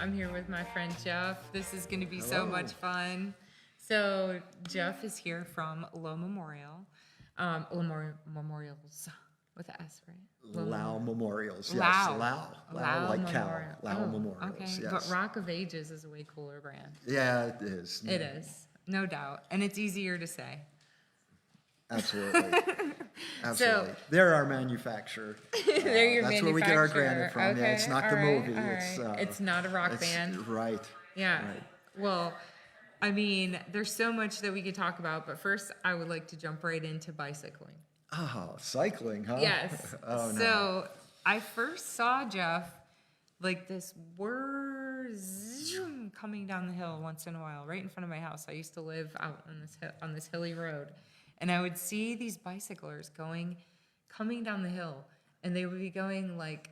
I'm here with my friend Geoff. This is going to be so much fun. So Geoff is here from Lough Memorial. Memorials with an S, right? Lough Memorials, yes. Lough. Lough like cow. Memorial. Lough Oh, Memorials, okay. yes. But Rock of Ages is a way cooler brand. Yeah, it is. It is, no doubt. And it's easier to say. Absolutely. Absolutely. They're our manufacturer. They're your That's where we get our manufacturer. granite from. Okay, Yeah, it's not all the right, movie. all right. It's not a rock band. Right. Yeah. Right. Well, I mean, there's so much that we could talk about, but first I would like to jump right into bicycling. Oh, cycling, huh? Yes. Oh, no. So I first saw Geoff like this zoom coming down the hill once in a while, right in front of my house. I used to live out on this hilly road, and I would see these bicyclers coming down the hill, and they would be going like,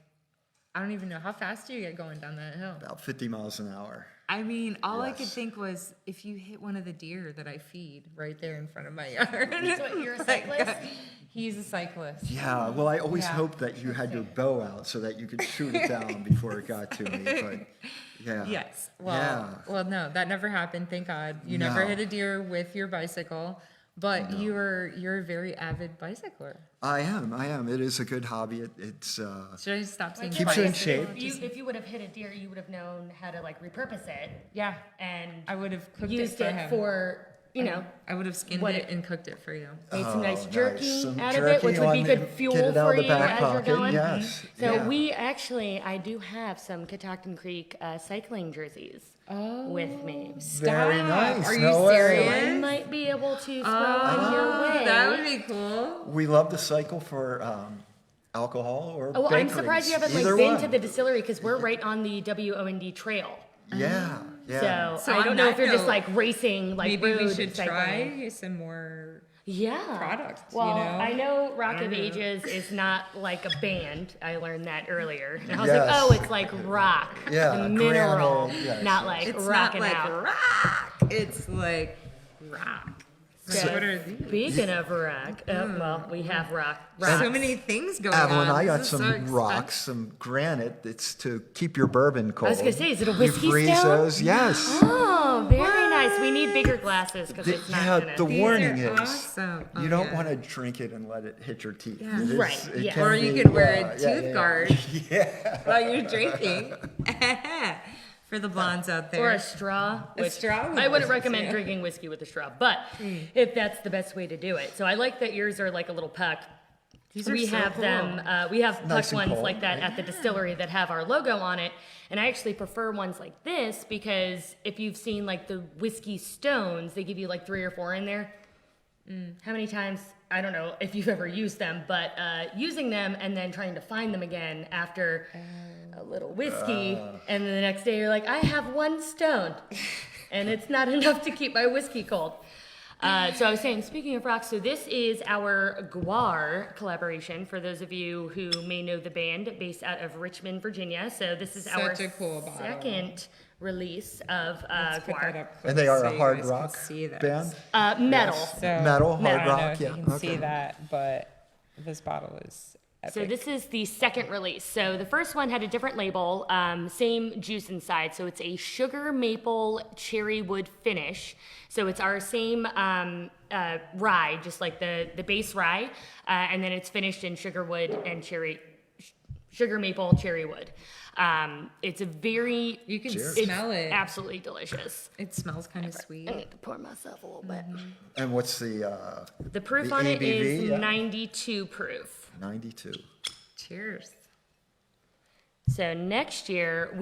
I don't even know, how fast do you get going down that hill? About 50 miles an hour. I mean, all I could Yes. think was if you hit one of the deer that I feed right there in front of my yard. So you're a cyclist? He's a cyclist. Yeah, well, I always Yeah. hoped that you had your bow out so that you could shoot it down before it got to me, but yeah. Yes. Well, Yeah. well, no, that never happened. Thank God. You never No. hit a deer with your bicycle, but you're a very avid bicycler. I am. It is a good hobby. It's Should I stop saying Keeps you in bike? shape. If you would have hit a deer, you would have known how to like repurpose it Yeah. and I would have cooked used it it him. for, you know, I would have skinned what it it- and cooked it for you. made some nice nice. jerky Some out of it, which jerky would be on good the- fuel get it out for of the you back as pocket, you're going. yes. So Yeah. I do have some Catoctin Creek cycling jerseys with me. very nice. Are you No way. serious? I might be able to throw on your way. That would be cool. We love to cycle for alcohol or Oh, well, I'm bakeries. surprised you haven't like Either been one. to the distillery because we're right on the WOND trail. Yeah, yeah. So So I on don't know if that you're just note, like racing, like Maybe we road should cycling. try some more. Yeah. product, you Well, know? I know Rock I of don't know. Ages is not like a band. I learned that earlier. And I was Yes. like, oh, it's like rock. Yeah, the a mineral, granule, yes, not yes. like It's rocking not like out. rock. It's like rock. So, What are these? speaking of rock, well, we have rock. So many things going Avalon, on. I got This is some so rocks, some granite. It's to keep your bourbon cold. I was gonna say, is it a You whiskey freeze stone? those, yes. Oh, very nice. We need bigger glasses because it's not Yeah, gonna. the These warning are is awesome. you Oh, don't yeah. want to drink it and let it hit your teeth. Yeah. It is- Right, it yeah. can Or you be- could wear a yeah, tooth yeah. guard Yeah. while you're drinking. For the blondes out there. Or a straw. A which straw would I wouldn't work, recommend yeah. drinking whiskey with a straw, but if that's the best way to do it. So I like that yours are like a little puck. These are We so have cool. them. We have Nice puck and ones cold, like that right? at the distillery that have our logo on it, and I actually prefer ones like this because if you've seen like the whiskey stones, they give you like 3 or 4 in there. How many times? I don't know if you've ever used them, but using them and then trying to find them again after a little whiskey, and then the next day you're like, I have 1 stone, and it's not enough to keep my whiskey cold. So I was saying, speaking of rocks, so this is our Guar collaboration for those of you who may know the band based out of Richmond, Virginia. So this is Such our a cool bottle. second release of Let's put that Guar. up close And they are so a you hard guys can rock see this. band. Metal. So, Metal, hard I don't know rock, if you yeah, can okay. see that, but this bottle is epic. So this is the second release. So the first one had a different label, same juice inside. So it's a sugar maple cherry wood finish. So it's our same rye, just like the base rye, and then it's finished in sugar wood and sugar maple cherry wood. It's a very You can Cheers. smell it. absolutely delicious. It smells kind of sweet. I need to pour myself a little bit. And what's the The proof The on it is ABV, yeah. 92 proof. 92? Cheers. So next year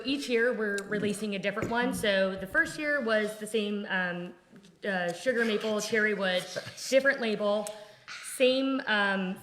each year we're releasing a different one. So the first year was the same sugar maple cherry wood, different label, same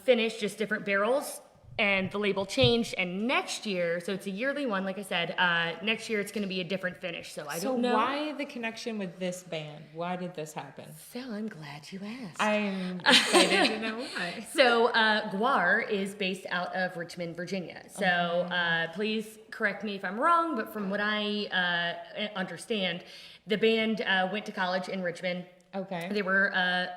finish, just different barrels, and the label changed. And next year, so it's a yearly one, like I said. Next year it's going to be a different finish. So I So don't know. why the connection with this band? Why did this happen? So I'm glad you asked. I'm excited to know why. So Guar is based out of Richmond, Virginia. So please correct me if I'm wrong, but from what I understand, the band went to college in Richmond, Okay. They were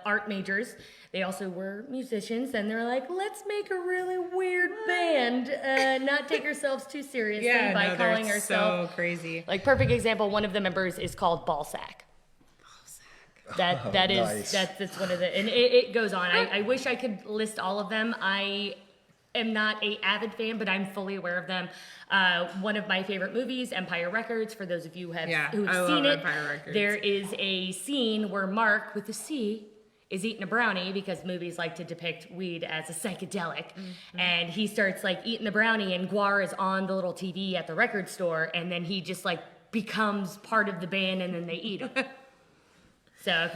art majors. They also were musicians, and they're like, let's make a really weird band, not take ourselves too seriously by calling they're ourselves. so crazy. Like, perfect example, one of the members is called Ballsack. Nice. That's one of the, and it goes on. I wish I could list all of them. I am not a avid fan, but I'm fully aware of them. One of my favorite movies, Empire Records, for those of you who have seen it, Empire Records. there is a scene where Mark, with a C, is eating a brownie because movies like to depict weed as a psychedelic. And he starts like eating the brownie, and Guar is on the little TV at the record store, and then he just like becomes part of the band, and then they eat him. So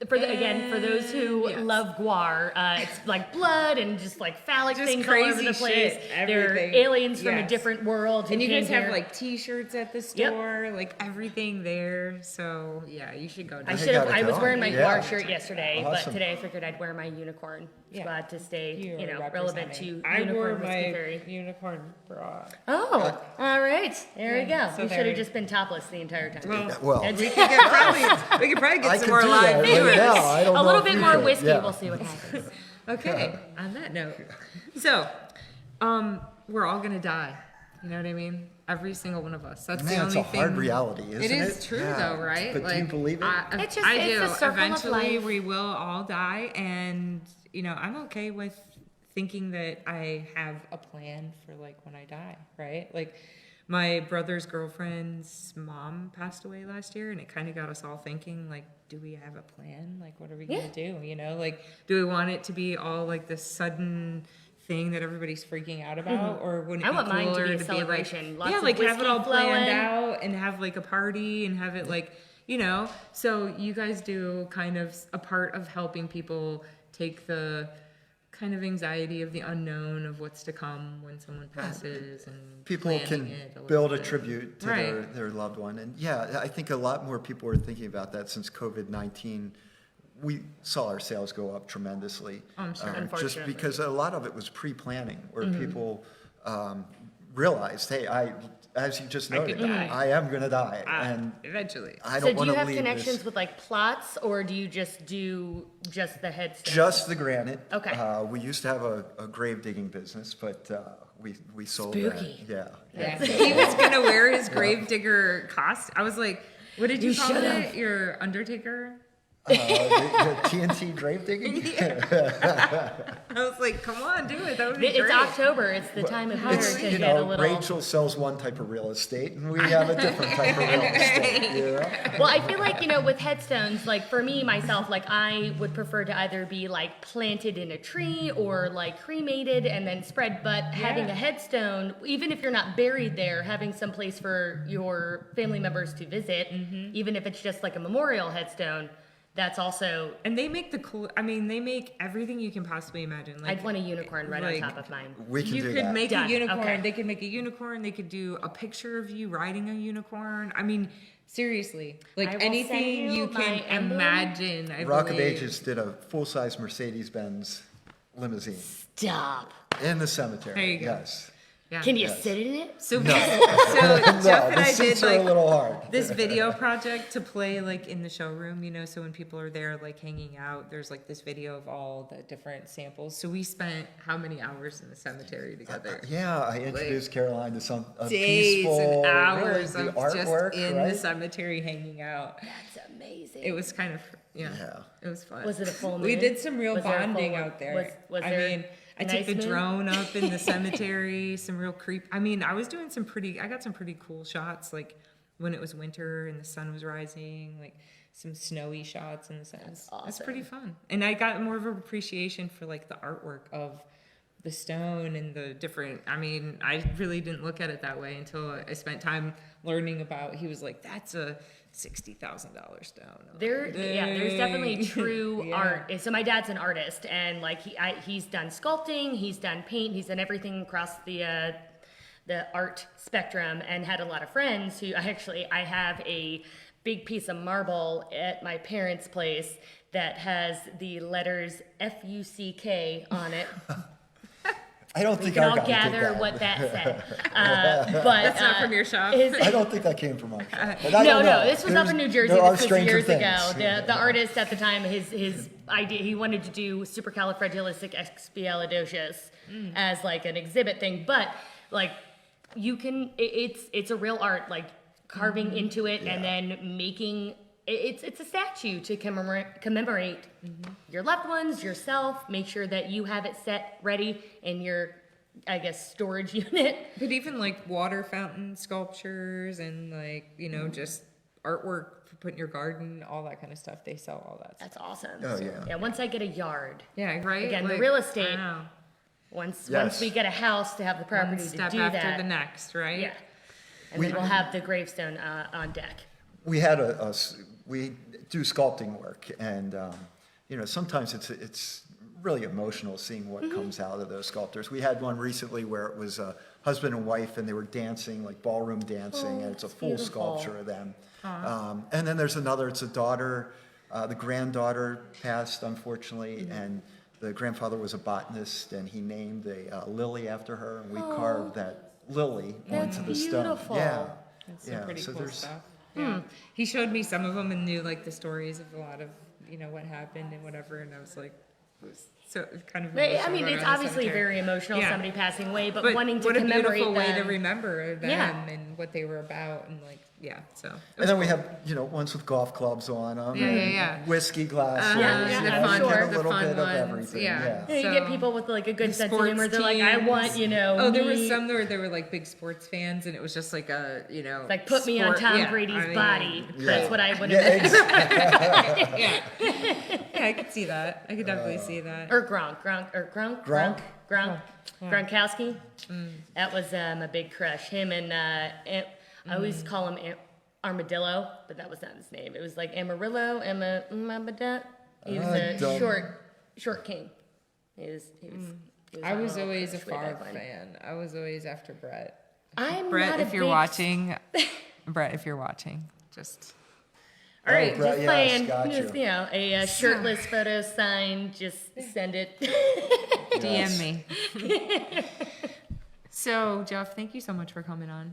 for those who love Guar, it's like blood and just like phallic Just things all over crazy the place. shit, They're everything. aliens from a Yes. different world. And who you guys came have here. like T-shirts at the store, like everything there. So yeah, you should go. I down. should have. gotta I was go. wearing my Yeah. Guar shirt yesterday, Awesome. but today I figured I'd wear my unicorn squad to stay, You're relevant to representing. I wore unicorn whiskey my fairy. unicorn bra. Oh, all right. There we go. Yeah, so We should there- have just been topless the entire time. Well, That's- We could probably get I some could more do live that right viewers. now. I don't a know little if bit you more could. whiskey. Yeah. We'll see what happens. Okay. On that note, so we're all gonna die. You know what I mean? Every single one of us. That's the Man, only it's a thing. hard reality, isn't it? It is true though, right? But do you believe it? It's just- I it's do. the circle of Eventually, life. we will all die, and I'm okay with thinking that I have a plan for like when I die, right? Like my brother's girlfriend's mom passed away last year, and it kind of got us all thinking, like, do we have a plan? Like, what are we gonna do? Like, do we want it to be all like this sudden thing that everybody's freaking out about, or would it I be want mine to cooler be a like, celebration. Lots yeah, of like have it whiskey all planned flowing. out and have like a party and have it like So you guys do kind of a part of helping people take the kind of anxiety of the unknown of what's to come when someone passes, and People planning can it a little build a bit. tribute to Right. their loved one. And yeah, I think a lot more people are thinking about that since COVID-19. We saw our sales go up tremendously. I'm sure. Just Unfortunately. because a lot of it was pre-planning, where people realized, hey, as you just I could noted, die. I am going to die. And Eventually. I So don't do want you to have leave connections this. with like plots, or do you just do just the headstone? Just the granite. Okay. We used to have a grave digging business, but we sold Spooky. that. Yeah. Yeah. He was gonna wear his gravedigger costume. I was like, what did you call should've. it? Your Undertaker? The TNT grave digging? I was like, come on, do it. That would be It's great. October. It's the time of year It's, to you get a know, little. Rachel sells one type of real estate, and we have a different type of real estate. You know? Well, I feel like, with headstones, like for me, myself, like I would prefer to either be like planted in a tree or like cremated and then spread. But having a headstone, even if you're not buried there, having some place for your family members to visit, even if it's just like a memorial headstone, that's also. And they make they make everything you can possibly imagine. Like, I'd want a unicorn right like, on top of mine. We can you do could that. make Done. a unicorn. Okay. They could make a unicorn. They could do a picture of you riding a unicorn. I mean, seriously, I like will anything send you you can my emblem. imagine. I Rock of believe. Ages did a full-size Mercedes-Benz limousine Stop. in the cemetery. There you go. Yes. Yeah. Can you Yes. sit in it? So, so No, Jeff and the I seats did are a like little hard. this video project to play like in the showroom, so when people are there like hanging out, there's like this video of all the different samples. So we spent how many hours in the cemetery together? Yeah, I introduced Caroline to some a Days peaceful, and hours really, of the artwork, just in right? the cemetery hanging out. That's amazing. It was kind of Yeah. it was fun. Was it a full We moon? did some real Was there a bonding full- out there. was I there mean, I a took nice the moon? drone up in the cemetery, some real creep. I mean, I was doing I got some pretty cool shots, like when it was winter and the sun was rising, like some snowy shots in the sun. That's awesome. pretty fun. And I got more of an appreciation for like the artwork of the stone and the different, I really didn't look at it that way until I spent time learning about, he was like, that's a $60,000 stone. I'm like, There's definitely "Dang." true Yeah. art. So my dad's an artist, and like he's done sculpting, he's done paint, he's done everything across the art spectrum, and had a lot of friends who I have a big piece of marble at my parents' place that has the letters FUCK on it. I don't We think can our all guy did gather that. what that said. But That's not from your shop. I don't think that came from our shop. But I don't know. This was up in New Jersey. There are This was stranger years things. ago. The artist at the time, his idea, he wanted to do supercalifragilisticexpialidocious as like an exhibit thing, but like you can, it's a real art, like carving into it and then making. It's a statue to commemorate your loved ones, yourself. Make sure that you have it set ready in your, I guess, storage unit. But even like water fountain sculptures and like, you know, just artwork for putting in your garden, all that kind of stuff. They sell all that stuff. That's awesome. Oh, yeah. Yeah. Once I get a yard, Yeah, right? again, the Like, real I estate. don't know. Once Yes. we get a house to have the One property to step do after that, the next, right? yeah, and then we'll have the gravestone on deck. We had we do sculpting work, and you know, sometimes it's really emotional seeing what comes out of those sculptors. We had one recently where it was a husband and wife, and they were dancing, like ballroom dancing, and it's a full beautiful. sculpture of them. And then there's another, it's a daughter, the granddaughter passed, unfortunately, and the grandfather was a botanist, and he named a lily after her, and we carved that lily onto the stone. beautiful. Yeah. That's some Yeah, pretty so cool there's- stuff. Yeah. He showed me some of them and knew like the stories of a lot of, you know, what happened and whatever. And I was like, it was so kind of. I emotional mean, going it's around the obviously cemetery. very emotional, Yeah. somebody passing away, but But wanting to what a commemorate beautiful way to them. remember them Yeah. and what they were about and like, yeah. So. And then we have, you know, ones with golf clubs on them. Yeah, and yeah. whiskey glasses. Yeah, you the know, fun- you get sure. a The little fun bit of ones, everything. yeah. You So, get people with like a good the sense of humor. sports They're like, I teams. want, you know, Oh, there was me- some where they were like big sports fans, and it was just like a, you know, like put me on sport- Tom yeah, Brady's I mean, body. Yeah. That's what I would Yeah, have exactly. Yeah, yeah, I could see that. I could definitely see that. Or Gronk. Gronk? Gronkowski. That was a big crush. Him and I always call him Armadillo, but that was not his name. It was like Amarillo, Armadillo. He was a don't- short king. He was I on was a little always a crush way back Favre when. fan. I was always after Brett. I'm Brett, not a if you're big- watching, Brett, if you're watching, just All right, Brett, just yes, playing. got Just, you. you know, a shirtless photo signed. Just send it. DM me. So, Geoff, thank you so much for coming on.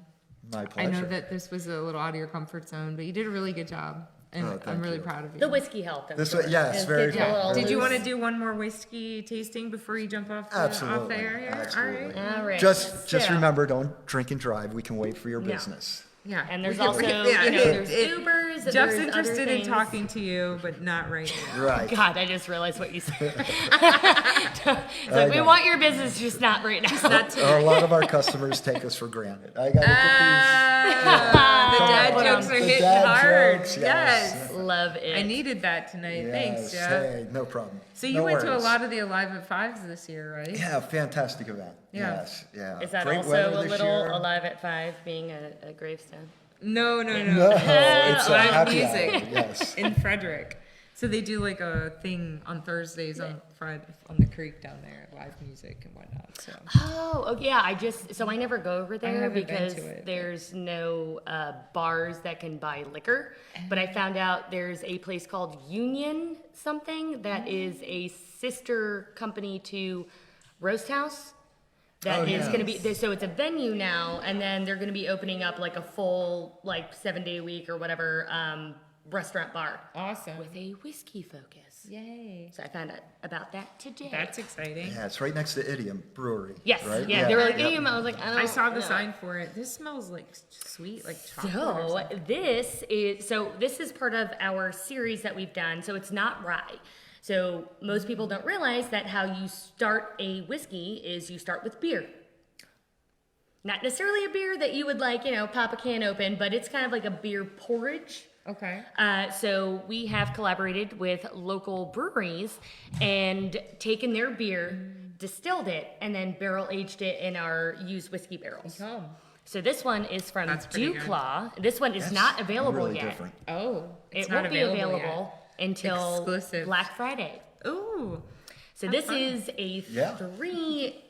My I pleasure. know that this was a little out of your comfort zone, but you did a really good job, and Oh, I'm thank really you. proud of you. The whiskey helped. I'm This sure. way- yes, Just very get you a good. little Did you loose. want to do one more whiskey tasting before you jump off the, Absolutely. off the air here? Absolutely. All right. All right. Just So- remember, don't drink and drive. We can wait for your No. business. Yeah. And there's We can- also, yeah, you know, there's it- Ubers. Jeff's there's other interested in things. talking to you, but not right now. Right. God, I just realized what you said. It's like, we know. want your business, just not right now. A lot of our customers take us for granted. I got to The dad on. jokes are The hitting dad hard. jokes, yes. yes. Love it. I needed that tonight. put these. Thanks, Yes, Jeff. hey, no problem. So you No went to a worries. lot of the Alive at Fives this year, right? Yeah, fantastic event. Yeah. Yes, yeah. Is that Great also weather a this little year. Alive at 5 being a gravestone? No. No, it's a Live happy music. hour. Yes. In Frederick. So they do like a thing on Thursdays on the creek down there, live music and whatnot. So Oh, yeah. I never go over there haven't been because to it, but- there's no bars that can buy liquor. But I found out there's a place called Union something that is a sister company to Roast House. That Oh, is yeah. going to be, so it's a venue now, and then they're going to be opening up like a full, like 7-day a week or whatever, restaurant bar awesome. with a whiskey focus. Yay. So I found out about that today. That's exciting. Yeah, it's right next to Idiom Brewery. Yes, right? yeah, they were like, Yep. "Hey," I was like, I saw the know. sign for it. This smells like sweet, like chocolate. or So something. this is part of our series that we've done. So it's not rye. So most people don't realize that how you start a whiskey is you start with beer. Not necessarily a beer that you would like, pop a can open, but it's kind of like a beer porridge. Okay. So we have collaborated with local breweries and taken their beer, distilled it, and then barrel aged it in our used whiskey barrels. Yum. So this one is from That's pretty good. Claw. This one is That's not available really yet. different. Oh, it's It not won't be available available until Exclusive. Black Friday. yet. Ooh. So this is a Yeah. three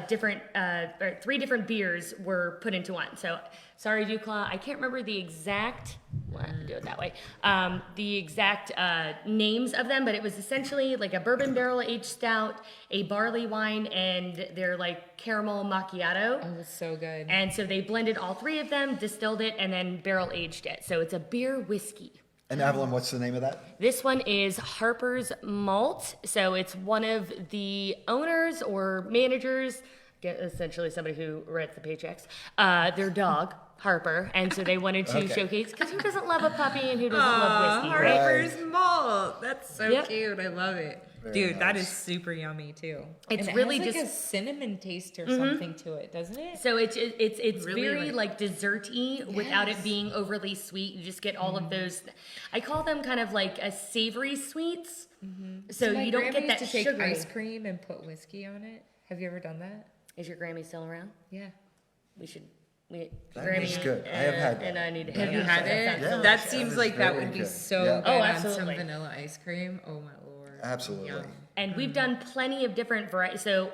different beers were put into one. So sorry, Duclaw, I can't remember the exact Well, I do it that way. The exact names of them, but it was essentially like a bourbon barrel aged stout, a barley wine, and their like caramel macchiato. Oh, it's so good. And so they blended all three of them, distilled it, and then barrel aged it. So it's a beer whiskey. And Evelyn, what's the name of that? This one is Harper's Malt. So it's one of the owners or managers, essentially somebody who writes the paychecks, their dog. Harper, and so they wanted to showcase, because who doesn't love a puppy and who doesn't love whiskey, right? Harper's Malt. That's so cute. I love it. Very Dude, that nice. is super yummy too. It's And it really has like just a cinnamon taste or something to it, doesn't it? so it's Really, very like desserty without it being overly sweet. You just get all of those. I call them kind of like a savory sweets. So My you don't grandma get that used to take sugary. ice cream and put whiskey on it. Have you ever done that? Is your Grammy still around? Yeah. We should. That is good. I have had that. And I need to. Have you yeah, had that it? sounds Yeah. That delicious. seems That like is that very would be good. so Yeah. good Oh, on some absolutely. vanilla ice cream. Oh my lord. Absolutely. Yum. And we've done plenty of different varieties. So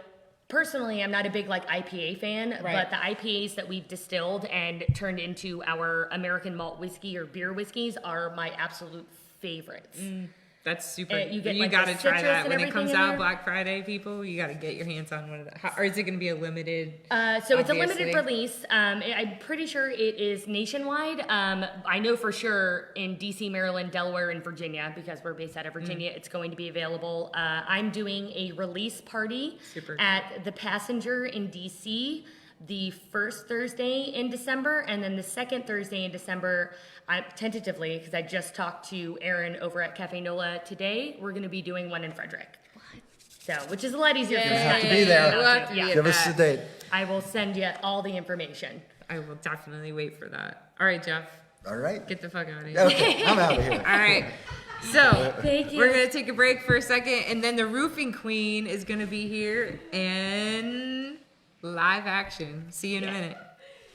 personally, I'm not a big like IPA fan, Right. but the IPAs that we've distilled and turned into our American malt whiskey or beer whiskeys are my absolute favorites. That's super. You You, get, like, gotta the try citrus that and when it everything comes in out there. Black Friday. People, you gotta get your hands on one of the. Or is it gonna be a limited? So it's a limited Obviously. release. I'm pretty sure it is nationwide. I know for sure in DC, Maryland, Delaware, and Virginia, because we're based out of Virginia, it's going to be available. I'm doing a release party Super at the Passenger in DC the first Thursday in December, and then the second Thursday in December, tentatively, because I just talked to Aaron over at Cafe Nola today, we're going to be doing one in Frederick. So, which is a lot easier for me. have to be there. We'll have to be Yeah. at Give us the that. date. I will send you all the information. I will definitely wait for that. All right, Jeff, All right. get the fuck out of here. Okay, I'm out of here. All right. So Thank you. we're gonna take a break for a second, and then the roofing queen is gonna be here in live action. See you in a minute.